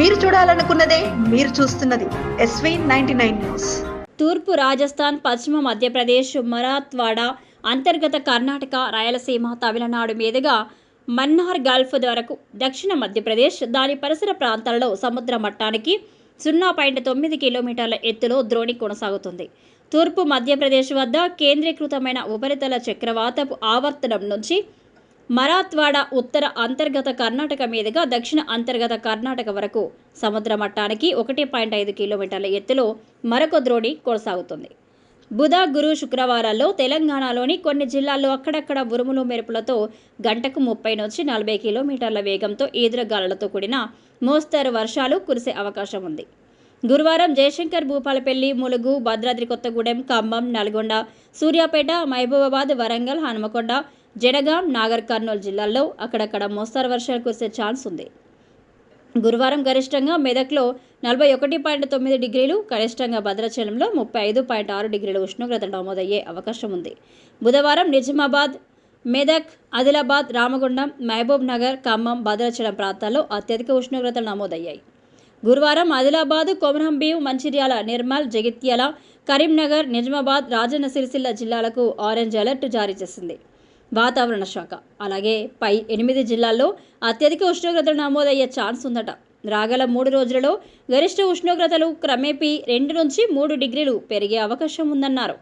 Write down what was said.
మీరు చూడాలనుకున్నదే మీరు చూస్తున్నది SV99 న్యూస్. తూర్పు రాజస్థాన్, పశ్చిమ మధ్యప్రదేశ్, మరాఠ్వాడా, అంతర్గత కర్ణాటక, రాయలసీమ, తమిళనాడు మీదుగా మన్నార్ గల్ఫ్ వరకు దక్షిణ మధ్యప్రదేశ్, దాని పరిసర ప్రాంతాలలో సముద్ర మట్టానికి 0.9 కిలోమీటర్ల ఎత్తులో ద్రోణి కొనసాగుతుంది. తూర్పు మధ్యప్రదేశ్ వద్ద కేంద్రీకృతమైన ఉపరితల చక్రవాతపు ఆవర్తనం నుంచి మరాఠ్వాడా, ఉత్తర అంతర్గత కర్ణాటక మీదుగా దక్షిణ అంతర్గత కర్ణాటక వరకు సముద్ర మట్టానికి 1.5 కిలోమీటర్ల ఎత్తులో మరొక ద్రోణి కొనసాగుతుంది. బుధ, గురు, శుక్రవారాల్లో తెలంగాణలోని కొన్ని జిల్లాల్లో అక్కడక్కడ ఉరుములు మెరుపులతో గంటకు 30 నుంచి 40 కిలోమీటర్ల వేగంతో ఈదురుగాలులతో కూడిన మోస్తరు వర్షాలు కురిసే అవకాశం ఉంది. గురువారం జయశంకర్, భూపాలపల్లి, ములుగు, భద్రాద్రి కొత్తగూడెం, ఖమ్మం, నల్గొండ, సూర్యాపేట, మహబూబాబాద్, వరంగల్, హనుమకొండ, జనగాం, నాగర్ కర్నూలు జిల్లాల్లో అక్కడక్కడ మోస్తరు వర్షాలు కురిసే ఛాన్స్ ఉంది. గురువారం గరిష్టంగా మెదక్లో 41.9 డిగ్రీలు, కనిష్టంగా భద్రాచలంలో 35.6 డిగ్రీల ఉష్ణోగ్రత నమోదయ్యే అవకాశం ఉంది. బుధవారం నిజామాబాద్, మెదక్, ఆదిలాబాద్, రామగుండం, మహబూబ్ నగర్, ఖమ్మం, భద్రాచలం ప్రాంతాల్లో అత్యధిక ఉష్ణోగ్రతలు నమోదయ్యాయి. గురువారం ఆదిలాబాద్, కొమరంభీం, మంచిర్యాల, నిర్మల్, జగిత్యాల, కరీంనగర్, నిజామాబాద్, రాజన్న సిరిసిల్ల జిల్లాలకు ఆరెంజ్ అలర్ట్ జారీ చేసింది వాతావరణ శాఖ. అలాగే పై 8 జిల్లాల్లో అత్యధిక ఉష్ణోగ్రతలు నమోదయ్యే ఛాన్స్ ఉందట. రాగల 3 రోజులలో గరిష్ట ఉష్ణోగ్రతలు క్రమేపీ 2 నుంచి 3 డిగ్రీలు పెరిగే అవకాశం ఉందన్నారు.